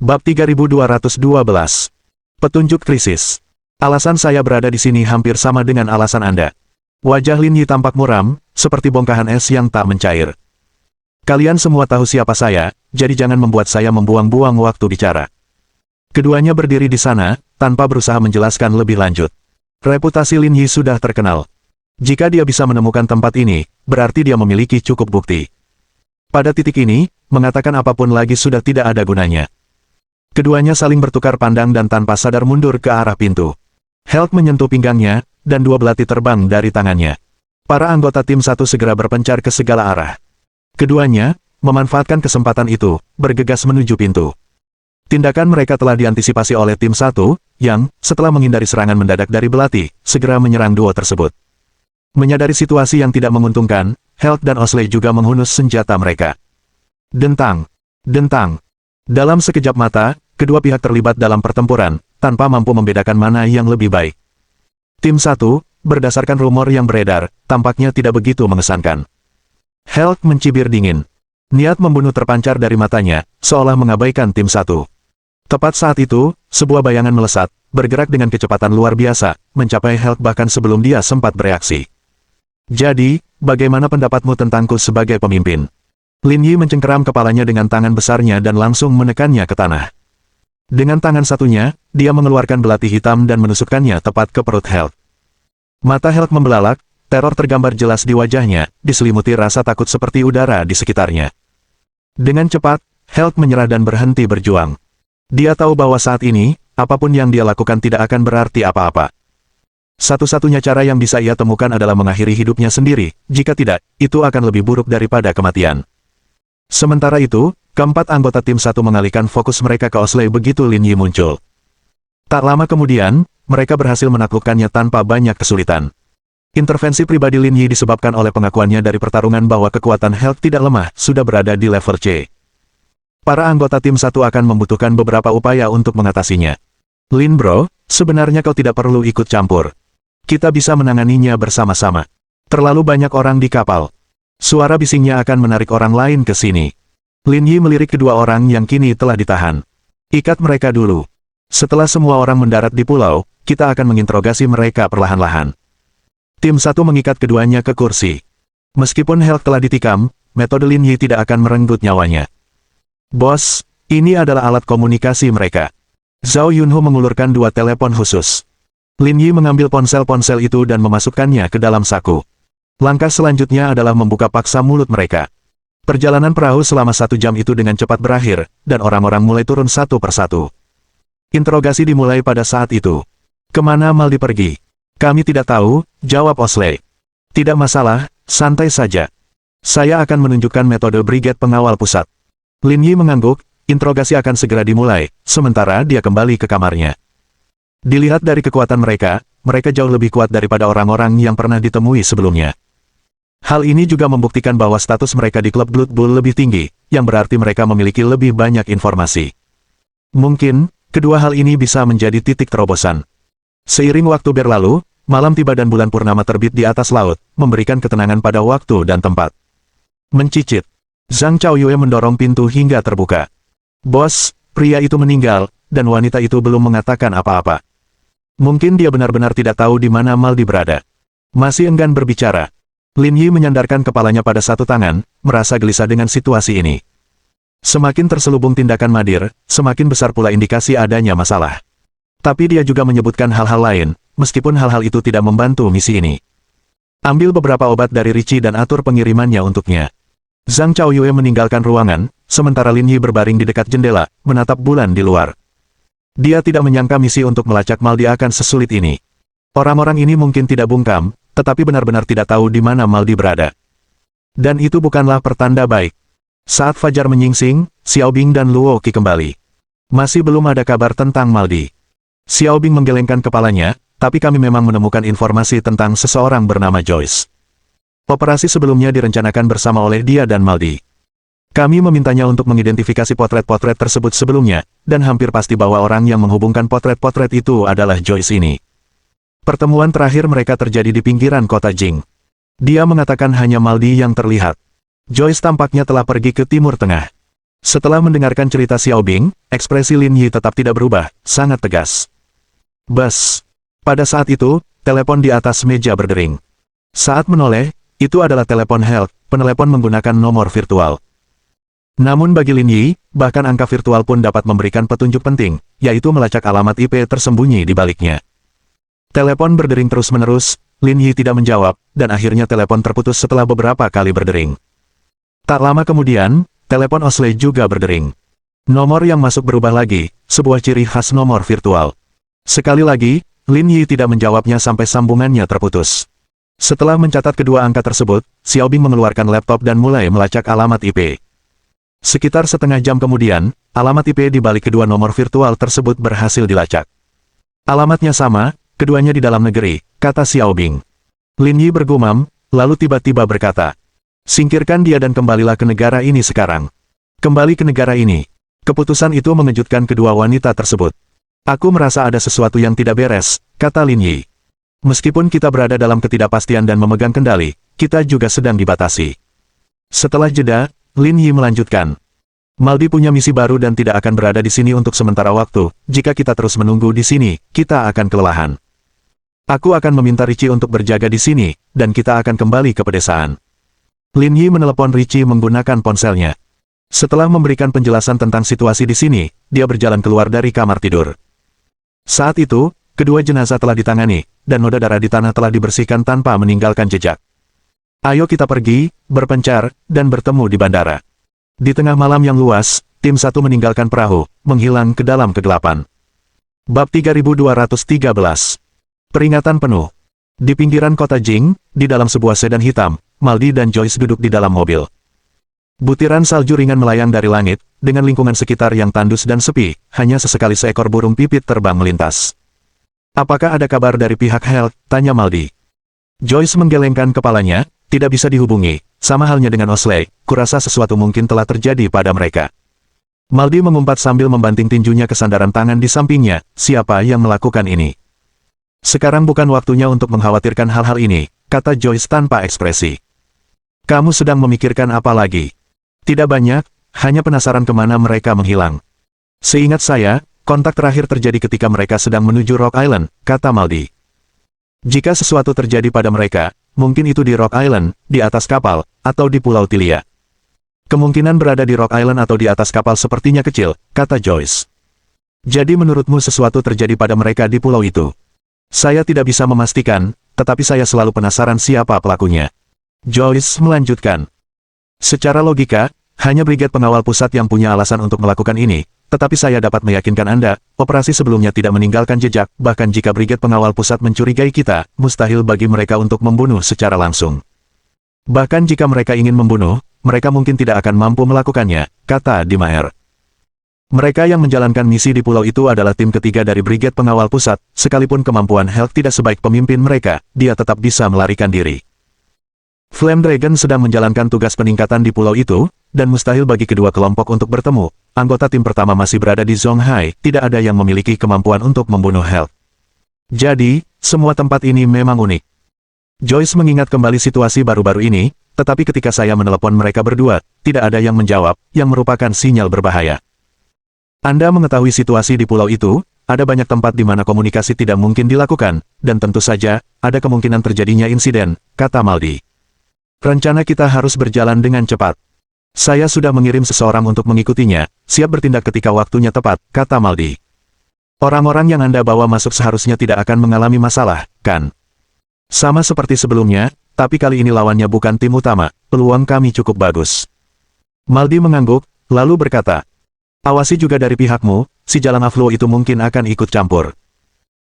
Bab 3212. Petunjuk krisis. Alasan saya berada di sini hampir sama dengan alasan Anda. Wajah Lin Yi tampak muram, seperti bongkahan es yang tak mencair. Kalian semua tahu siapa saya, jadi jangan membuat saya membuang-buang waktu bicara. Keduanya berdiri di sana, tanpa berusaha menjelaskan lebih lanjut. Reputasi Lin Yi sudah terkenal. Jika dia bisa menemukan tempat ini, berarti dia memiliki cukup bukti. Pada titik ini, mengatakan apapun lagi sudah tidak ada gunanya. Keduanya saling bertukar pandang dan tanpa sadar mundur ke arah pintu. Helk menyentuh pinggangnya, dan dua belati terbang dari tangannya. Para anggota tim satu segera berpencar ke segala arah. Keduanya, memanfaatkan kesempatan itu, bergegas menuju pintu. Tindakan mereka telah diantisipasi oleh tim satu, yang, setelah menghindari serangan mendadak dari belati, segera menyerang duo tersebut. Menyadari situasi yang tidak menguntungkan, Helk dan Osley juga menghunus senjata mereka. Dentang! Dentang! Dalam sekejap mata, kedua pihak terlibat dalam pertempuran, tanpa mampu membedakan mana yang lebih baik. Tim 1, berdasarkan rumor yang beredar, tampaknya tidak begitu mengesankan. Helk mencibir dingin. Niat membunuh terpancar dari matanya, seolah mengabaikan tim 1. Tepat saat itu, sebuah bayangan melesat, bergerak dengan kecepatan luar biasa, mencapai Helk bahkan sebelum dia sempat bereaksi. Jadi, bagaimana pendapatmu tentangku sebagai pemimpin? Lin Yi mencengkeram kepalanya dengan tangan besarnya dan langsung menekannya ke tanah. Dengan tangan satunya, dia mengeluarkan belati hitam dan menusukkannya tepat ke perut Helk. Mata Helk membelalak, teror tergambar jelas di wajahnya, diselimuti rasa takut seperti udara di sekitarnya. Dengan cepat, Helk menyerah dan berhenti berjuang. Dia tahu bahwa saat ini, apapun yang dia lakukan tidak akan berarti apa-apa. Satu-satunya cara yang bisa ia temukan adalah mengakhiri hidupnya sendiri, jika tidak, itu akan lebih buruk daripada kematian. Sementara itu, keempat anggota tim 1 mengalihkan fokus mereka ke Osley begitu Lin Yi muncul. Tak lama kemudian, mereka berhasil menaklukkannya tanpa banyak kesulitan. Intervensi pribadi Lin Yi disebabkan oleh pengakuannya dari pertarungan bahwa kekuatan Helk tidak lemah, sudah berada di level C. Para anggota tim 1 akan membutuhkan beberapa upaya untuk mengatasinya. Lin bro, sebenarnya kau tidak perlu ikut campur. Kita bisa menanganinya bersama-sama. Terlalu banyak orang di kapal. Suara bisingnya akan menarik orang lain ke sini. Lin Yi melirik kedua orang yang kini telah ditahan. Ikat mereka dulu. Setelah semua orang mendarat di pulau, kita akan menginterogasi mereka perlahan-lahan. Tim 1 mengikat keduanya ke kursi. Meskipun Helk telah ditikam, metode Lin Yi tidak akan merenggut nyawanya. Bos, ini adalah alat komunikasi mereka. Zhao Yunho mengulurkan dua telepon khusus. Lin Yi mengambil ponsel-ponsel itu dan memasukkannya ke dalam saku. Langkah selanjutnya adalah membuka paksa mulut mereka. Perjalanan perahu selama 1 jam itu dengan cepat berakhir, dan orang-orang mulai turun satu persatu. Interogasi dimulai pada saat itu. Kemana Maldi pergi? Kami tidak tahu, jawab Osley. Tidak masalah, santai saja. Saya akan menunjukkan metode Brigade Pengawal Pusat. Lin Yi mengangguk, interogasi akan segera dimulai, sementara dia kembali ke kamarnya. Dilihat dari kekuatan mereka, mereka jauh lebih kuat daripada orang-orang yang pernah ditemui sebelumnya. Hal ini juga membuktikan bahwa status mereka di klub Blood Bowl lebih tinggi, yang berarti mereka memiliki lebih banyak informasi. Mungkin, kedua hal ini bisa menjadi titik terobosan. Seiring waktu berlalu, malam tiba dan bulan purnama terbit di atas laut, memberikan ketenangan pada waktu dan tempat. Mencicit. Zhang Chaoyue mendorong pintu hingga terbuka. Bos, pria itu meninggal, dan wanita itu belum mengatakan apa-apa. Mungkin dia benar-benar tidak tahu di mana Maldi berada. Masih enggan berbicara. Lin Yi menyandarkan kepalanya pada satu tangan, merasa gelisah dengan situasi ini. Semakin terselubung tindakan Madir, semakin besar pula indikasi adanya masalah. Tapi dia juga menyebutkan hal-hal lain, meskipun hal-hal itu tidak membantu misi ini. Ambil beberapa obat dari Richie dan atur pengirimannya untuknya. Zhang Chaoyue meninggalkan ruangan, sementara Lin Yi berbaring di dekat jendela, menatap bulan di luar. Dia tidak menyangka misi untuk melacak Maldi akan sesulit ini. Orang-orang ini mungkin tidak bungkam, tetapi benar-benar tidak tahu di mana Maldi berada. Dan itu bukanlah pertanda baik. Saat fajar menyingsing, Xiao Bing dan Luo Qi kembali. Masih belum ada kabar tentang Maldi. Xiao Bing menggelengkan kepalanya, tapi kami memang menemukan informasi tentang seseorang bernama Joyce. Operasi sebelumnya direncanakan bersama oleh dia dan Maldi. Kami memintanya untuk mengidentifikasi potret-potret tersebut sebelumnya, dan hampir pasti bahwa orang yang menghubungkan potret-potret itu adalah Joyce ini. Pertemuan terakhir mereka terjadi di pinggiran kota Jing. Dia mengatakan hanya Maldi yang terlihat. Joyce tampaknya telah pergi ke Timur Tengah. Setelah mendengarkan cerita Xiao Bing, ekspresi Lin Yi tetap tidak berubah, sangat tegas. Bas. Pada saat itu, telepon di atas meja berdering. Saat menoleh, itu adalah telepon Health, penelepon menggunakan nomor virtual. Namun bagi Lin Yi, bahkan angka virtual pun dapat memberikan petunjuk penting, yaitu melacak alamat IP tersembunyi di baliknya. Telepon berdering terus-menerus, Lin Yi tidak menjawab, dan akhirnya telepon terputus setelah beberapa kali berdering. Tak lama kemudian, telepon Osley juga berdering. Nomor yang masuk berubah lagi, sebuah ciri khas nomor virtual. Sekali lagi, Lin Yi tidak menjawabnya sampai sambungannya terputus. Setelah mencatat kedua angka tersebut, Xiao Bing mengeluarkan laptop dan mulai melacak alamat IP. Sekitar setengah jam kemudian, alamat IP di balik kedua nomor virtual tersebut berhasil dilacak. Alamatnya sama, keduanya di dalam negeri, kata Xiao Bing. Lin Yi bergumam, lalu tiba-tiba berkata, "Singkirkan dia dan kembalilah ke negara ini sekarang." Kembali ke negara ini. Keputusan itu mengejutkan kedua wanita tersebut. "Aku merasa ada sesuatu yang tidak beres," kata Lin Yi. "Meskipun kita berada dalam ketidakpastian dan memegang kendali, kita juga sedang dibatasi." Setelah jeda, Lin Yi melanjutkan. "Maldi punya misi baru dan tidak akan berada di sini untuk sementara waktu. Jika kita terus menunggu di sini, kita akan kelelahan. Aku akan meminta Richie untuk berjaga di sini, dan kita akan kembali ke pedesaan." Lin Yi menelepon Richie menggunakan ponselnya. Setelah memberikan penjelasan tentang situasi di sini, dia berjalan keluar dari kamar tidur. Saat itu, kedua jenazah telah ditangani, dan noda darah di tanah telah dibersihkan tanpa meninggalkan jejak. "Ayo kita pergi, berpencar, dan bertemu di bandara." Di tengah malam yang luas, tim satu meninggalkan perahu, menghilang ke dalam kegelapan. Bab 3213. Peringatan penuh. Di pinggiran kota Jing, di dalam sebuah sedan hitam, Maldi dan Joyce duduk di dalam mobil. Butiran salju ringan melayang dari langit, dengan lingkungan sekitar yang tandus dan sepi, hanya sesekali seekor burung pipit terbang melintas. "Apakah ada kabar dari pihak Health?" tanya Maldi. Joyce menggelengkan kepalanya, "Tidak bisa dihubungi, sama halnya dengan Osley, kurasa sesuatu mungkin telah terjadi pada mereka." Maldi mengumpat sambil membanting tinjunya ke sandaran tangan di sampingnya, "Siapa yang melakukan ini?" "Sekarang bukan waktunya untuk mengkhawatirkan hal-hal ini," kata Joyce tanpa ekspresi. "Kamu sedang memikirkan apa lagi?" "Tidak banyak, hanya penasaran kemana mereka menghilang." "Seingat saya, kontak terakhir terjadi ketika mereka sedang menuju Rock Island," kata Maldi. "Jika sesuatu terjadi pada mereka, mungkin itu di Rock Island, di atas kapal, atau di Pulau Tilia." "Kemungkinan berada di Rock Island atau di atas kapal sepertinya kecil," kata Joyce. "Jadi menurutmu sesuatu terjadi pada mereka di pulau itu?" "Saya tidak bisa memastikan, tetapi saya selalu penasaran siapa pelakunya." Joyce melanjutkan. "Secara logika, hanya Brigade Pengawal Pusat yang punya alasan untuk melakukan ini, tetapi saya dapat meyakinkan Anda, operasi sebelumnya tidak meninggalkan jejak, bahkan jika Brigade Pengawal Pusat mencurigai kita, mustahil bagi mereka untuk membunuh secara langsung. Bahkan jika mereka ingin membunuh, mereka mungkin tidak akan mampu melakukannya," kata Dimaer. "Mereka yang menjalankan misi di pulau itu adalah tim ketiga dari Brigade Pengawal Pusat, sekalipun kemampuan Health tidak sebaik pemimpin mereka, dia tetap bisa melarikan diri. Flame Dragon sedang menjalankan tugas peningkatan di pulau itu, dan mustahil bagi kedua kelompok untuk bertemu. Anggota tim pertama masih berada di Zonghai, tidak ada yang memiliki kemampuan untuk membunuh Health. Jadi, semua tempat ini memang unik." Joyce mengingat kembali situasi baru-baru ini, tetapi ketika saya menelepon mereka berdua, tidak ada yang menjawab, yang merupakan sinyal berbahaya. "Anda mengetahui situasi di pulau itu, ada banyak tempat di mana komunikasi tidak mungkin dilakukan, dan tentu saja, ada kemungkinan terjadinya insiden," kata Maldi. "Rencana kita harus berjalan dengan cepat. Saya sudah mengirim seseorang untuk mengikutinya, siap bertindak ketika waktunya tepat," kata Maldi. "Orang-orang yang Anda bawa masuk seharusnya tidak akan mengalami masalah, kan? Sama seperti sebelumnya, tapi kali ini lawannya bukan tim utama, peluang kami cukup bagus." Maldi mengangguk, lalu berkata, "Awasi juga dari pihakmu, si Jalang Afluo itu mungkin akan ikut campur.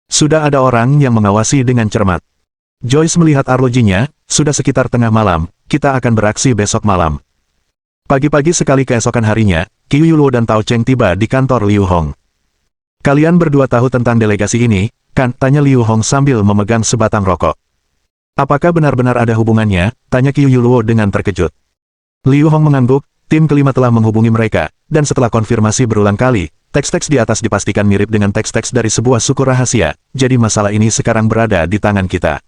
Sudah ada orang yang mengawasi dengan cermat." Joyce melihat arlojinya, "Sudah sekitar tengah malam, kita akan beraksi besok malam." Pagi-pagi sekali keesokan harinya, Qiu Yuluo dan Tao Cheng tiba di kantor Liu Hong. "Kalian berdua tahu tentang delegasi ini, kan?" tanya Liu Hong sambil memegang sebatang rokok. "Apakah benar-benar ada hubungannya?" tanya Qiu Yuluo dengan terkejut. Liu Hong mengangguk, "Tim kelima telah menghubungi mereka, dan setelah konfirmasi berulang kali, teks-teks di atas dipastikan mirip dengan teks-teks dari sebuah suku rahasia, jadi masalah ini sekarang berada di tangan kita."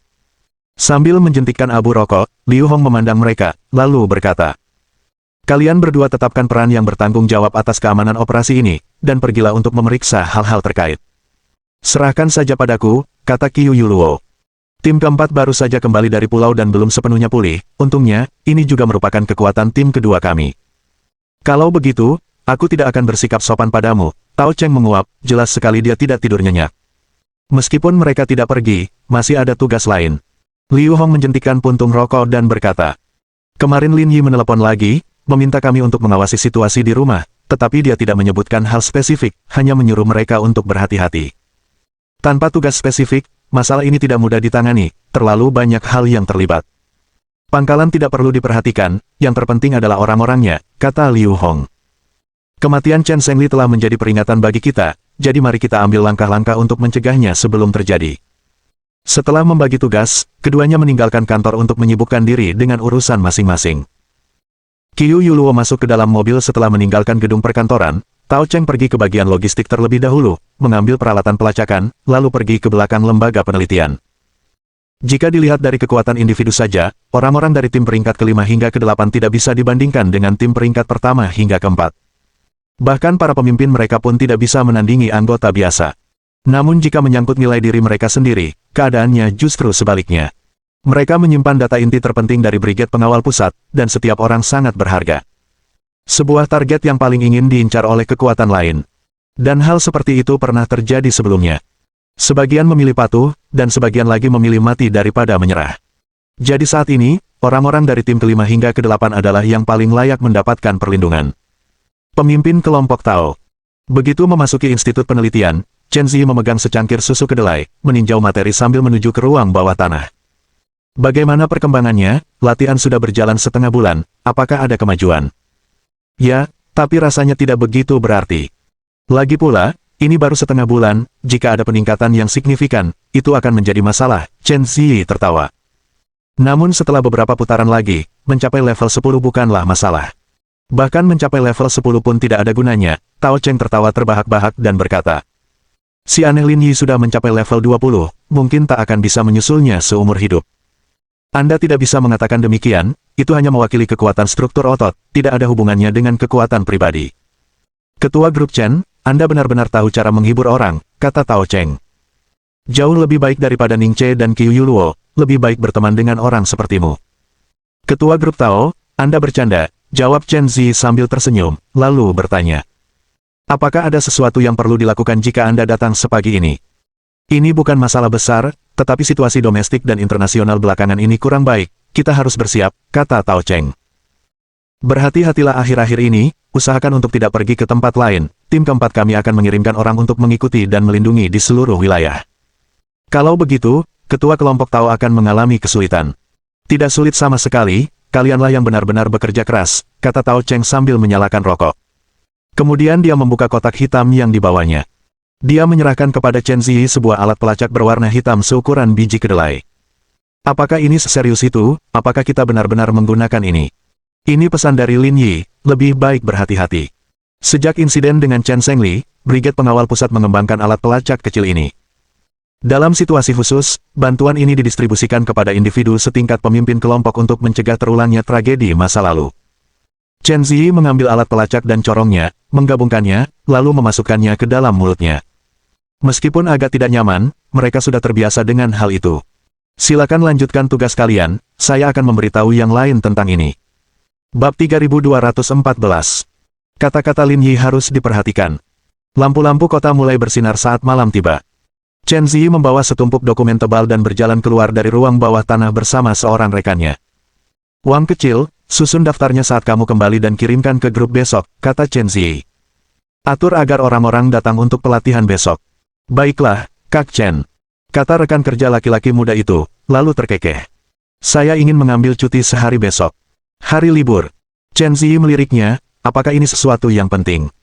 Sambil menjentikkan abu rokok, Liu Hong memandang mereka, lalu berkata, Kalian berdua tetapkan peran yang bertanggung jawab atas keamanan operasi ini, dan pergilah untuk memeriksa hal-hal terkait. Serahkan saja padaku, kata Qiu Yuluo. Tim keempat baru saja kembali dari pulau dan belum sepenuhnya pulih, untungnya, ini juga merupakan kekuatan tim kedua kami. Kalau begitu, aku tidak akan bersikap sopan padamu, Tao Cheng menguap, jelas sekali dia tidak tidur nyenyak. Meskipun mereka tidak pergi, masih ada tugas lain. Liu Hong menjentikkan puntung rokok dan berkata, kemarin Lin Yi menelepon lagi, meminta kami untuk mengawasi situasi di rumah, tetapi dia tidak menyebutkan hal spesifik, hanya menyuruh mereka untuk berhati-hati. Tanpa tugas spesifik, masalah ini tidak mudah ditangani, terlalu banyak hal yang terlibat. Pangkalan tidak perlu diperhatikan, yang terpenting adalah orang-orangnya, kata Liu Hong. Kematian Chen Zhengli telah menjadi peringatan bagi kita, jadi mari kita ambil langkah-langkah untuk mencegahnya sebelum terjadi. Setelah membagi tugas, keduanya meninggalkan kantor untuk menyibukkan diri dengan urusan masing-masing. Qiu Yuluo masuk ke dalam mobil setelah meninggalkan gedung perkantoran. Tao Cheng pergi ke bagian logistik terlebih dahulu, mengambil peralatan pelacakan, lalu pergi ke belakang lembaga penelitian. Jika dilihat dari kekuatan individu saja, orang-orang dari tim peringkat ke-5 hingga ke-8 tidak bisa dibandingkan dengan tim peringkat pertama hingga ke-4. Bahkan para pemimpin mereka pun tidak bisa menandingi anggota biasa. Namun jika menyangkut nilai diri mereka sendiri, keadaannya justru sebaliknya. Mereka menyimpan data inti terpenting dari Brigade Pengawal Pusat, dan setiap orang sangat berharga. Sebuah target yang paling ingin diincar oleh kekuatan lain. Dan hal seperti itu pernah terjadi sebelumnya. Sebagian memilih patuh, dan sebagian lagi memilih mati daripada menyerah. Jadi saat ini, orang-orang dari tim ke-5 hingga ke-8 adalah yang paling layak mendapatkan perlindungan. Pemimpin kelompok Tao. Begitu memasuki institut penelitian, Chen Zi memegang secangkir susu kedelai, meninjau materi sambil menuju ke ruang bawah tanah. Bagaimana perkembangannya? Latihan sudah berjalan setengah bulan, apakah ada kemajuan? Ya, tapi rasanya tidak begitu berarti. Lagi pula, ini baru setengah bulan, jika ada peningkatan yang signifikan, itu akan menjadi masalah, Chen Zi tertawa. Namun setelah beberapa putaran lagi, mencapai level 10 bukanlah masalah. Bahkan mencapai level 10 pun tidak ada gunanya, Tao Cheng tertawa terbahak-bahak dan berkata, si aneh Lin Yi sudah mencapai level 20, mungkin tak akan bisa menyusulnya seumur hidup. Anda tidak bisa mengatakan demikian, itu hanya mewakili kekuatan struktur otot, tidak ada hubungannya dengan kekuatan pribadi. Ketua grup Chen, Anda benar-benar tahu cara menghibur orang, kata Tao Cheng. Jauh lebih baik daripada Ning Che dan Qiu Yuluo, lebih baik berteman dengan orang sepertimu. Ketua grup Tao, Anda bercanda, jawab Chen Zi sambil tersenyum, lalu bertanya. Apakah ada sesuatu yang perlu dilakukan jika Anda datang sepagi ini? Ini bukan masalah besar, tetapi situasi domestik dan internasional belakangan ini kurang baik, kita harus bersiap, kata Tao Cheng. Berhati-hatilah akhir-akhir ini, usahakan untuk tidak pergi ke tempat lain, tim keempat kami akan mengirimkan orang untuk mengikuti dan melindungi di seluruh wilayah. Kalau begitu, ketua kelompok Tao akan mengalami kesulitan. Tidak sulit sama sekali, kalianlah yang benar-benar bekerja keras, kata Tao Cheng sambil menyalakan rokok. Kemudian dia membuka kotak hitam yang dibawanya. Dia menyerahkan kepada Chen Zi sebuah alat pelacak berwarna hitam seukuran biji kedelai. Apakah ini seserius itu? Apakah kita benar-benar menggunakan ini? Ini pesan dari Lin Yi, lebih baik berhati-hati. Sejak insiden dengan Chen Zhengli, Brigade Pengawal Pusat mengembangkan alat pelacak kecil ini. Dalam situasi khusus, bantuan ini didistribusikan kepada individu setingkat pemimpin kelompok untuk mencegah terulangnya tragedi masa lalu. Chen Zi mengambil alat pelacak dan corongnya, menggabungkannya, lalu memasukkannya ke dalam mulutnya. Meskipun agak tidak nyaman, mereka sudah terbiasa dengan hal itu. Silakan lanjutkan tugas kalian, saya akan memberitahu yang lain tentang ini. Bab 3214. Kata-kata Lin Yi harus diperhatikan. Lampu-lampu kota mulai bersinar saat malam tiba. Chen Zi membawa setumpuk dokumen tebal dan berjalan keluar dari ruang bawah tanah bersama seorang rekannya. Wang kecil, susun daftarnya saat kamu kembali dan kirimkan ke grup besok, kata Chen Zi. Atur agar orang-orang datang untuk pelatihan besok. Baiklah, Kak Chen. Kata rekan kerja laki-laki muda itu, lalu terkekeh. Saya ingin mengambil cuti sehari besok. Hari libur. Chen Zi meliriknya, apakah ini sesuatu yang penting?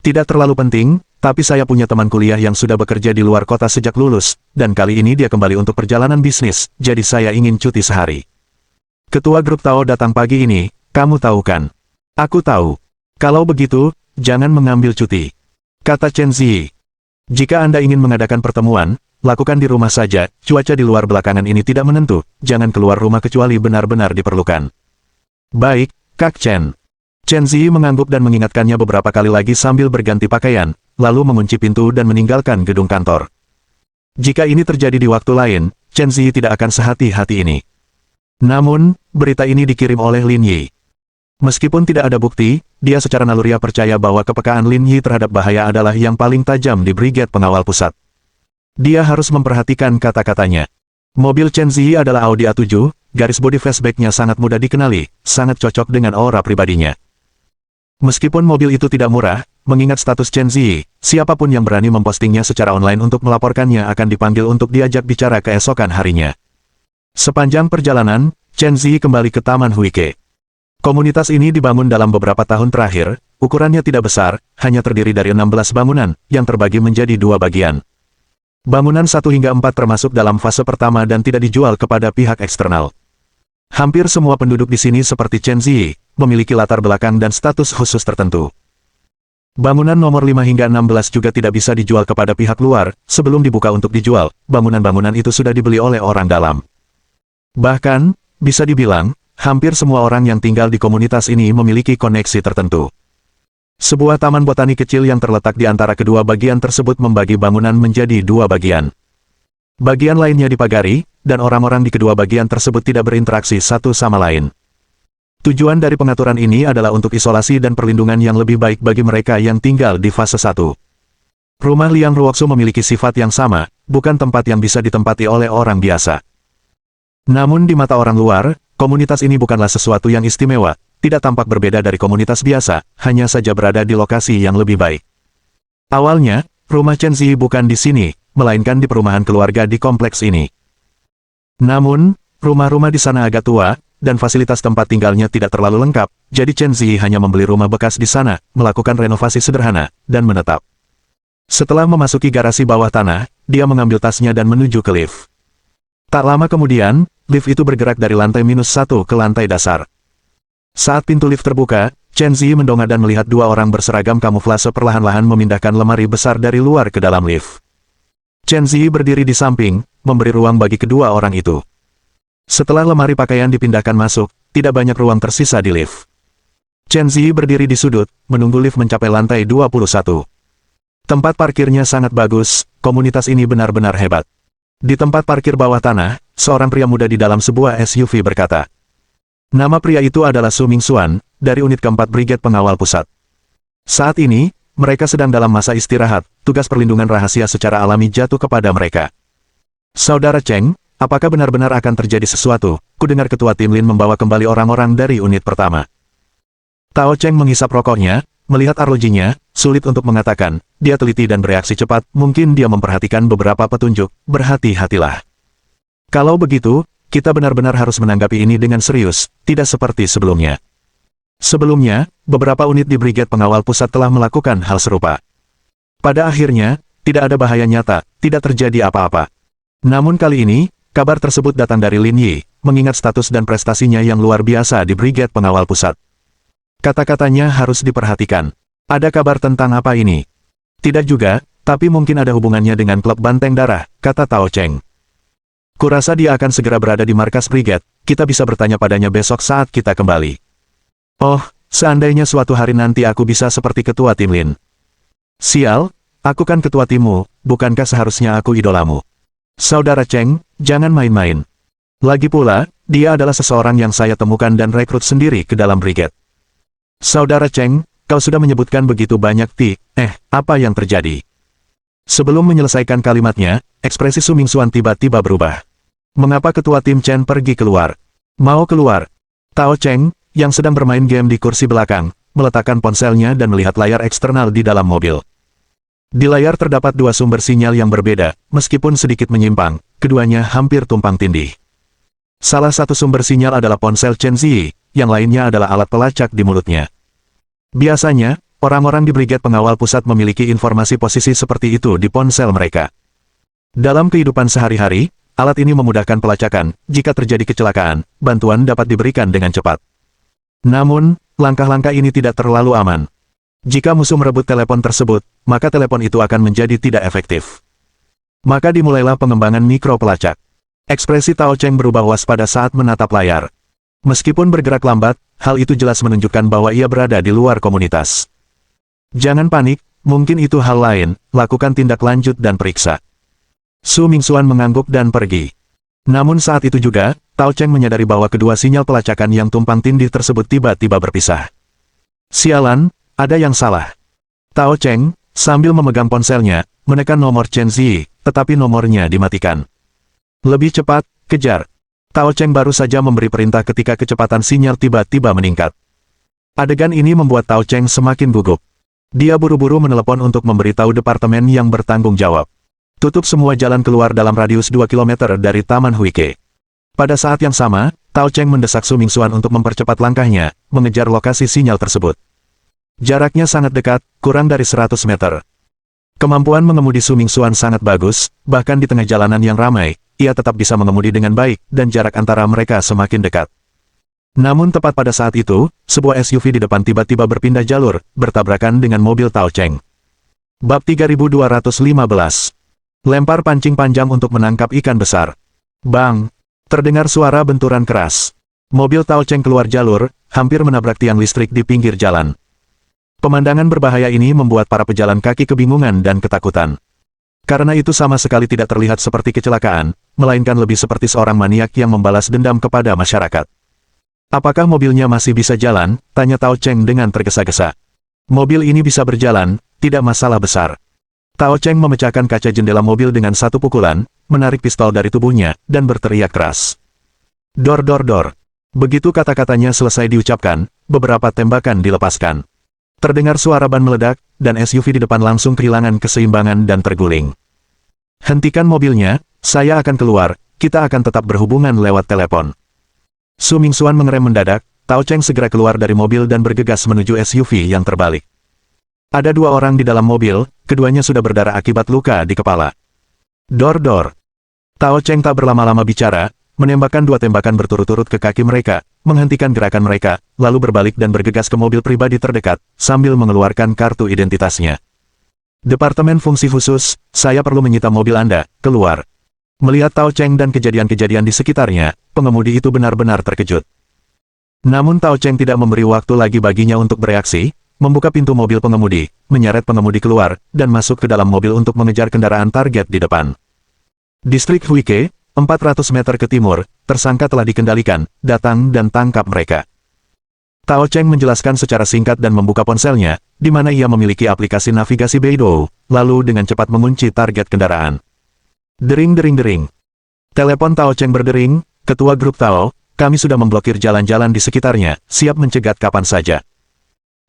Tidak terlalu penting, tapi saya punya teman kuliah yang sudah bekerja di luar kota sejak lulus, dan kali ini dia kembali untuk perjalanan bisnis, jadi saya ingin cuti sehari. Ketua grup Tao datang pagi ini, kamu tahu kan? Aku tahu. Kalau begitu, jangan mengambil cuti. Kata Chen Zi. Jika Anda ingin mengadakan pertemuan, lakukan di rumah saja, cuaca di luar belakangan ini tidak menentu, jangan keluar rumah kecuali benar-benar diperlukan. Baik, Kak Chen. Chen Ziyi mengangguk dan mengingatkannya beberapa kali lagi sambil berganti pakaian, lalu mengunci pintu dan meninggalkan gedung kantor. Jika ini terjadi di waktu lain, Chen Ziyi tidak akan sehati-hati ini. Namun, berita ini dikirim oleh Lin Yi. Meskipun tidak ada bukti, dia secara naluriah percaya bahwa kepekaan Lin Yi terhadap bahaya adalah yang paling tajam di Brigade Pengawal Pusat. Dia harus memperhatikan kata-katanya. Mobil Chen Ziyi adalah Audi A7, garis bodi fastback-nya sangat mudah dikenali, sangat cocok dengan aura pribadinya. Meskipun mobil itu tidak murah, mengingat status Chen Ziyi, siapapun yang berani mempostingnya secara online untuk melaporkannya akan dipanggil untuk diajak bicara keesokan harinya. Sepanjang perjalanan, Chen Ziyi kembali ke Taman Huike. Komunitas ini dibangun dalam beberapa tahun terakhir, ukurannya tidak besar, hanya terdiri dari 16 bangunan, yang terbagi menjadi 2 bagian. Bangunan 1 hingga 4 termasuk dalam fase pertama dan tidak dijual kepada pihak eksternal. Hampir semua penduduk di sini seperti Chen Ziyi, memiliki latar belakang dan status khusus tertentu. Bangunan nomor 5 hingga 16 juga tidak bisa dijual kepada pihak luar, sebelum dibuka untuk dijual, bangunan-bangunan itu sudah dibeli oleh orang dalam. Bahkan, bisa dibilang, hampir semua orang yang tinggal di komunitas ini memiliki koneksi tertentu. Sebuah taman botani kecil yang terletak di antara kedua bagian tersebut membagi bangunan menjadi 2 bagian. Bagian lainnya dipagari, dan orang-orang di kedua bagian tersebut tidak berinteraksi satu sama lain. Tujuan dari pengaturan ini adalah untuk isolasi dan perlindungan yang lebih baik bagi mereka yang tinggal di fase 1. Rumah Liang Ruoksu memiliki sifat yang sama, bukan tempat yang bisa ditempati oleh orang biasa. Namun di mata orang luar, komunitas ini bukanlah sesuatu yang istimewa, tidak tampak berbeda dari komunitas biasa, hanya saja berada di lokasi yang lebih baik. Awalnya, rumah Chen Ziyi bukan di sini, melainkan di perumahan keluarga di kompleks ini. Namun, rumah-rumah di sana agak tua, dan fasilitas tempat tinggalnya tidak terlalu lengkap, jadi Chen Ziyi hanya membeli rumah bekas di sana, melakukan renovasi sederhana, dan menetap. Setelah memasuki garasi bawah tanah, dia mengambil tasnya dan menuju ke lift. Tak lama kemudian, lift itu bergerak dari lantai -1 ke lantai dasar. Saat pintu lift terbuka, Chen Ziyi mendongak dan melihat 2 orang berseragam kamuflase perlahan-lahan memindahkan lemari besar dari luar ke dalam lift. Chen Ziyi berdiri di samping, memberi ruang bagi kedua orang itu. Setelah lemari pakaian dipindahkan masuk, tidak banyak ruang tersisa di lift. Chen Ziyi berdiri di sudut, menunggu lift mencapai lantai 21. Tempat parkirnya sangat bagus, komunitas ini benar-benar hebat. Di tempat parkir bawah tanah, seorang pria muda di dalam sebuah SUV berkata. Nama pria itu adalah Su Mingxuan, dari unit keempat Brigade Pengawal Pusat. Saat ini, mereka sedang dalam masa istirahat, tugas perlindungan rahasia secara alami jatuh kepada mereka. Saudara Cheng, apakah benar-benar akan terjadi sesuatu? Kudengar ketua tim Lin membawa kembali orang-orang dari unit pertama. Tao Cheng menghisap rokoknya, melihat arlojinya, sulit untuk mengatakan, dia teliti dan bereaksi cepat, mungkin dia memperhatikan beberapa petunjuk, berhati-hatilah. Kalau begitu, kita benar-benar harus menanggapi ini dengan serius, tidak seperti sebelumnya. Sebelumnya, beberapa unit di Brigade Pengawal Pusat telah melakukan hal serupa. Pada akhirnya, tidak ada bahaya nyata, tidak terjadi apa-apa. Namun kali ini, kabar tersebut datang dari Lin Yi, mengingat status dan prestasinya yang luar biasa di Brigade Pengawal Pusat. Kata-katanya harus diperhatikan. Ada kabar tentang apa ini? Tidak juga, tapi mungkin ada hubungannya dengan klub banteng darah, kata Tao Cheng. Kurasa dia akan segera berada di markas Brigade, kita bisa bertanya padanya besok saat kita kembali. Oh, seandainya suatu hari nanti aku bisa seperti ketua tim Lin. Sial, aku kan ketua timmu, bukankah seharusnya aku idolamu? Saudara Cheng, jangan main-main. Lagi pula, dia adalah seseorang yang saya temukan dan rekrut sendiri ke dalam Brigade. Saudara Cheng, kau sudah menyebutkan begitu banyak apa yang terjadi? Sebelum menyelesaikan kalimatnya, ekspresi Su Mingxuan tiba-tiba berubah. Mengapa ketua tim Chen pergi keluar? Mau keluar? Tao Cheng, yang sedang bermain game di kursi belakang, meletakkan ponselnya dan melihat layar eksternal di dalam mobil. Di layar terdapat 2 sumber sinyal yang berbeda, meskipun sedikit menyimpang, keduanya hampir tumpang tindih. Salah satu sumber sinyal adalah ponsel Chen Ziyi, yang lainnya adalah alat pelacak di mulutnya. Biasanya, orang-orang di Brigade Pengawal Pusat memiliki informasi posisi seperti itu di ponsel mereka. Dalam kehidupan sehari-hari, alat ini memudahkan pelacakan, jika terjadi kecelakaan, bantuan dapat diberikan dengan cepat. Namun, langkah-langkah ini tidak terlalu aman. Jika musuh merebut telepon tersebut, maka telepon itu akan menjadi tidak efektif. Maka dimulailah pengembangan mikro pelacak. Ekspresi Tao Cheng berubah waspada saat menatap layar. Meskipun bergerak lambat, hal itu jelas menunjukkan bahwa ia berada di luar komunitas. Jangan panik, mungkin itu hal lain, lakukan tindak lanjut dan periksa. Su Mingxuan mengangguk dan pergi. Namun saat itu juga, Tao Cheng menyadari bahwa kedua sinyal pelacakan yang tumpang tindih tersebut tiba-tiba berpisah. Sialan, ada yang salah. Tao Cheng, sambil memegang ponselnya, menekan nomor Chen Zi, tetapi nomornya dimatikan. Lebih cepat, kejar. Tao Cheng baru saja memberi perintah ketika kecepatan sinyal tiba-tiba meningkat. Adegan ini membuat Tao Cheng semakin gugup. Dia buru-buru menelepon untuk memberitahu departemen yang bertanggung jawab. Tutup semua jalan keluar dalam radius 2 km dari Taman Huike. Pada saat yang sama, Tao Cheng mendesak Su Mingxuan untuk mempercepat langkahnya, mengejar lokasi sinyal tersebut. Jaraknya sangat dekat, kurang dari 100 meter. Kemampuan mengemudi Su Mingxuan sangat bagus, bahkan di tengah jalanan yang ramai, ia tetap bisa mengemudi dengan baik, dan jarak antara mereka semakin dekat. Namun tepat pada saat itu, sebuah SUV di depan tiba-tiba berpindah jalur, bertabrakan dengan mobil Tao Cheng. Bab 3215. Lempar pancing panjang untuk menangkap ikan besar. Bang! Terdengar suara benturan keras. Mobil Tao Cheng keluar jalur, hampir menabrak tiang listrik di pinggir jalan. Pemandangan berbahaya ini membuat para pejalan kaki kebingungan dan ketakutan. Karena itu sama sekali tidak terlihat seperti kecelakaan, melainkan lebih seperti seorang maniak yang membalas dendam kepada masyarakat. Apakah mobilnya masih bisa jalan? Tanya Tao Cheng dengan tergesa-gesa. Mobil ini bisa berjalan, tidak masalah besar. Tao Cheng memecahkan kaca jendela mobil dengan satu pukulan, menarik pistol dari tubuhnya, dan berteriak keras. Dor dor dor. Begitu kata-katanya selesai diucapkan, beberapa tembakan dilepaskan. Terdengar suara ban meledak, dan SUV di depan langsung kehilangan keseimbangan dan terguling. Hentikan mobilnya, saya akan keluar, kita akan tetap berhubungan lewat telepon. Su Mingxuan mengerem mendadak, Tao Cheng segera keluar dari mobil dan bergegas menuju SUV yang terbalik. Ada dua orang di dalam mobil, keduanya sudah berdarah akibat luka di kepala. Dor dor. Tao Cheng tak berlama-lama bicara, menembakkan dua tembakan berturut-turut ke kaki mereka, menghentikan gerakan mereka, lalu berbalik dan bergegas ke mobil pribadi terdekat, sambil mengeluarkan kartu identitasnya. Departemen Fungsi Khusus, saya perlu menyita mobil Anda, keluar. Melihat Tao Cheng dan kejadian-kejadian di sekitarnya, pengemudi itu benar-benar terkejut. Namun Tao Cheng tidak memberi waktu lagi baginya untuk bereaksi, membuka pintu mobil pengemudi, menyeret pengemudi keluar, dan masuk ke dalam mobil untuk mengejar kendaraan target di depan. Distrik Huike, 400 meter ke timur, tersangka telah dikendalikan, datang dan tangkap mereka. Tao Cheng menjelaskan secara singkat dan membuka ponselnya, di mana ia memiliki aplikasi navigasi Beidou, lalu dengan cepat mengunci target kendaraan. Dering dering dering. Telepon Tao Cheng berdering, ketua grup Tao, kami sudah memblokir jalan-jalan di sekitarnya, siap mencegat kapan saja.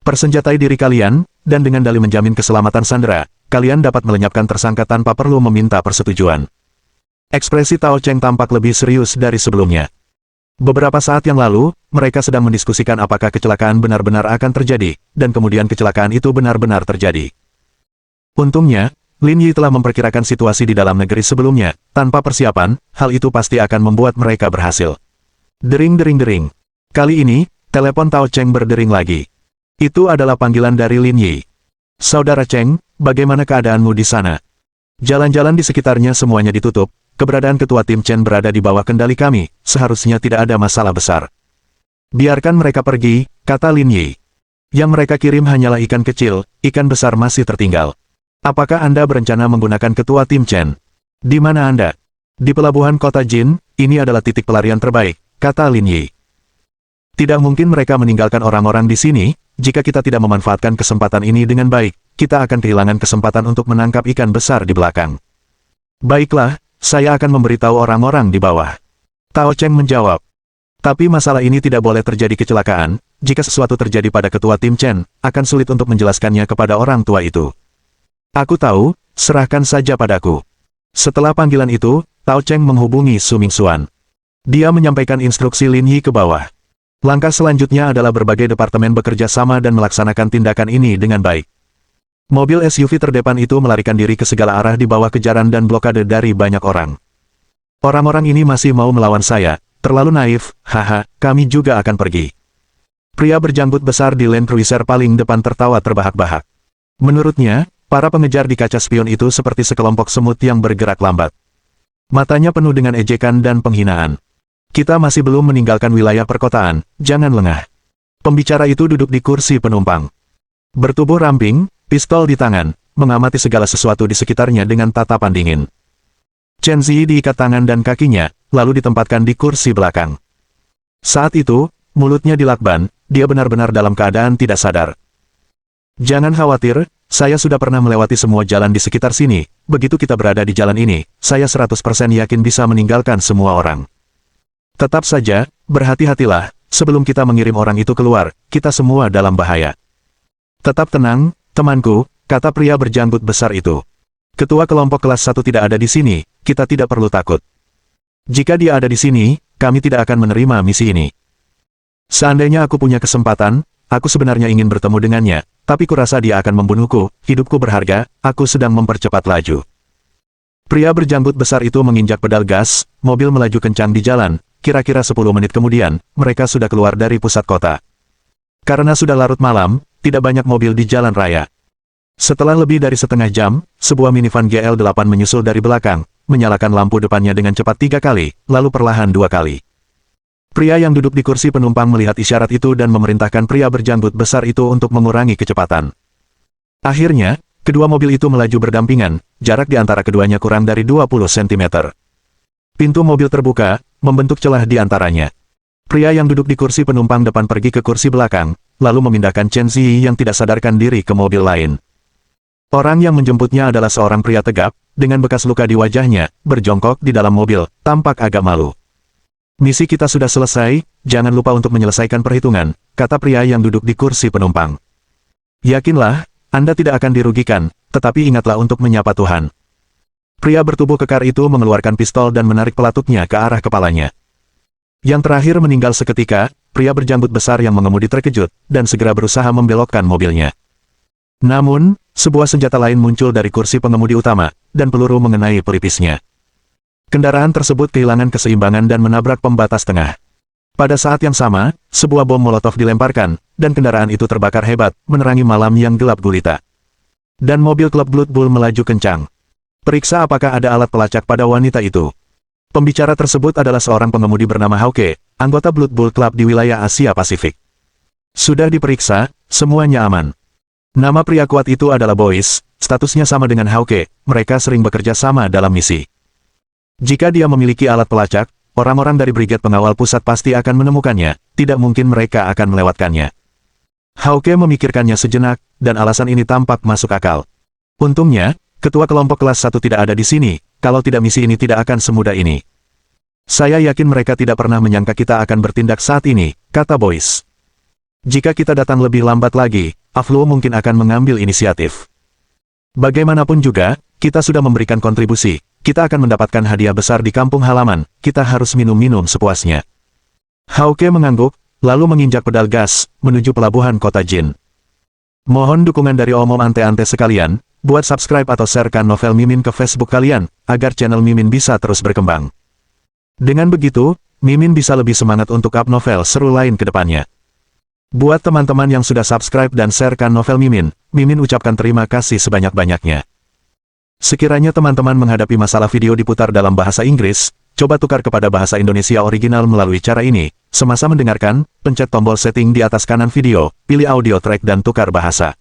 Persenjatai diri kalian, dan dengan dalih menjamin keselamatan sandera, kalian dapat melenyapkan tersangka tanpa perlu meminta persetujuan. Ekspresi Tao Cheng tampak lebih serius dari sebelumnya. Beberapa saat yang lalu, mereka sedang mendiskusikan apakah kecelakaan benar-benar akan terjadi, dan kemudian kecelakaan itu benar-benar terjadi. Untungnya, Lin Yi telah memperkirakan situasi di dalam negeri sebelumnya, tanpa persiapan, hal itu pasti akan membuat mereka berhasil. Dering dering dering. Kali ini, telepon Tao Cheng berdering lagi. Itu adalah panggilan dari Lin Yi. Saudara Cheng, bagaimana keadaanmu di sana? Jalan-jalan di sekitarnya semuanya ditutup, keberadaan ketua tim Chen berada di bawah kendali kami, seharusnya tidak ada masalah besar. Biarkan mereka pergi, kata Lin Yi. Yang mereka kirim hanyalah ikan kecil, ikan besar masih tertinggal. Apakah Anda berencana menggunakan ketua tim Chen? Di mana Anda? Di pelabuhan kota Jin, ini adalah titik pelarian terbaik, kata Lin Yi. Tidak mungkin mereka meninggalkan orang-orang di sini, jika kita tidak memanfaatkan kesempatan ini dengan baik, kita akan kehilangan kesempatan untuk menangkap ikan besar di belakang. Baiklah, saya akan memberitahu orang-orang di bawah. Tao Cheng menjawab. Tapi masalah ini tidak boleh terjadi kecelakaan, jika sesuatu terjadi pada ketua tim Chen, akan sulit untuk menjelaskannya kepada orang tua itu. Aku tahu, serahkan saja padaku. Setelah panggilan itu, Tao Cheng menghubungi Su Mingxuan. Dia menyampaikan instruksi Lin Yi ke bawah. Langkah selanjutnya adalah berbagai departemen bekerja sama dan melaksanakan tindakan ini dengan baik. Mobil SUV terdepan itu melarikan diri ke segala arah di bawah kejaran dan blokade dari banyak orang. Orang-orang ini masih mau melawan saya, terlalu naif, haha, kami juga akan pergi. Pria berjanggut besar di Land Cruiser paling depan tertawa terbahak-bahak. Menurutnya, para pengejar di kaca spion itu seperti sekelompok semut yang bergerak lambat. Matanya penuh dengan ejekan dan penghinaan. Kita masih belum meninggalkan wilayah perkotaan, jangan lengah. Pembicara itu duduk di kursi penumpang. Bertubuh ramping, pistol di tangan, mengamati segala sesuatu di sekitarnya dengan tatapan dingin. Chen Ziyi diikat tangan dan kakinya, lalu ditempatkan di kursi belakang. Saat itu, mulutnya dilakban, dia benar-benar dalam keadaan tidak sadar. Jangan khawatir, saya sudah pernah melewati semua jalan di sekitar sini, begitu kita berada di jalan ini, saya 100% yakin bisa meninggalkan semua orang. Tetap saja, berhati-hatilah, sebelum kita mengirim orang itu keluar, kita semua dalam bahaya. Tetap tenang, temanku, kata pria berjanggut besar itu. Ketua kelompok kelas 1 tidak ada di sini, kita tidak perlu takut. Jika dia ada di sini, kami tidak akan menerima misi ini. Seandainya aku punya kesempatan, aku sebenarnya ingin bertemu dengannya, tapi kurasa dia akan membunuhku, hidupku berharga, aku sedang mempercepat laju. Pria berjanggut besar itu menginjak pedal gas, mobil melaju kencang di jalan. Kira-kira 10 menit kemudian, mereka sudah keluar dari pusat kota. Karena sudah larut malam, tidak banyak mobil di jalan raya. Setelah lebih dari setengah jam, sebuah minivan GL8 menyusul dari belakang, menyalakan lampu depannya dengan cepat 3 kali, lalu perlahan 2 kali. Pria yang duduk di kursi penumpang melihat isyarat itu dan memerintahkan pria berjanggut besar itu untuk mengurangi kecepatan. Akhirnya, kedua mobil itu melaju berdampingan, jarak di antara keduanya kurang dari 20 cm. Pintu mobil terbuka, membentuk celah di antaranya. Pria yang duduk di kursi penumpang depan pergi ke kursi belakang, lalu memindahkan Chen Ziyi yang tidak sadarkan diri ke mobil lain. Orang yang menjemputnya adalah seorang pria tegap, dengan bekas luka di wajahnya, berjongkok di dalam mobil, tampak agak malu. Misi kita sudah selesai, jangan lupa untuk menyelesaikan perhitungan, kata pria yang duduk di kursi penumpang. Yakinlah, Anda tidak akan dirugikan, tetapi ingatlah untuk menyapa Tuhan. Pria bertubuh kekar itu mengeluarkan pistol dan menarik pelatuknya ke arah kepalanya. Yang terakhir meninggal seketika, pria berjanggut besar yang mengemudi terkejut, dan segera berusaha membelokkan mobilnya. Namun, sebuah senjata lain muncul dari kursi pengemudi utama, dan peluru mengenai pelipisnya. Kendaraan tersebut kehilangan keseimbangan dan menabrak pembatas tengah. Pada saat yang sama, sebuah bom molotov dilemparkan, dan kendaraan itu terbakar hebat, menerangi malam yang gelap gulita. Dan mobil klub Blood Bowl melaju kencang. Periksa apakah ada alat pelacak pada wanita itu. Pembicara tersebut adalah seorang pengemudi bernama Hauke, anggota Blood Bowl Club di wilayah Asia Pasifik. Sudah diperiksa, semuanya aman. Nama pria kuat itu adalah Bois, statusnya sama dengan Hauke, mereka sering bekerja sama dalam misi. Jika dia memiliki alat pelacak, orang-orang dari Brigade Pengawal Pusat pasti akan menemukannya, tidak mungkin mereka akan melewatkannya. Hauke memikirkannya sejenak, dan alasan ini tampak masuk akal. Untungnya, Ketua kelompok kelas 1 tidak ada di sini, kalau tidak misi ini tidak akan semudah ini. Saya yakin mereka tidak pernah menyangka kita akan bertindak saat ini, kata Bois. Jika kita datang lebih lambat lagi, Afluo mungkin akan mengambil inisiatif. Bagaimanapun juga, kita sudah memberikan kontribusi, kita akan mendapatkan hadiah besar di kampung halaman, kita harus minum-minum sepuasnya. Hauke mengangguk, lalu menginjak pedal gas, menuju pelabuhan kota Jin. Mohon dukungan dari omom ante-ante sekalian, buat subscribe atau sharekan novel Mimin ke Facebook kalian, agar channel Mimin bisa terus berkembang. Dengan begitu, Mimin bisa lebih semangat untuk up novel seru lain ke depannya. Buat teman-teman yang sudah subscribe dan sharekan novel Mimin, Mimin ucapkan terima kasih sebanyak-banyaknya. Sekiranya teman-teman menghadapi masalah video diputar dalam bahasa Inggris, coba tukar kepada bahasa Indonesia original melalui cara ini. Semasa mendengarkan, pencet tombol setting di atas kanan video, pilih audio track dan tukar bahasa.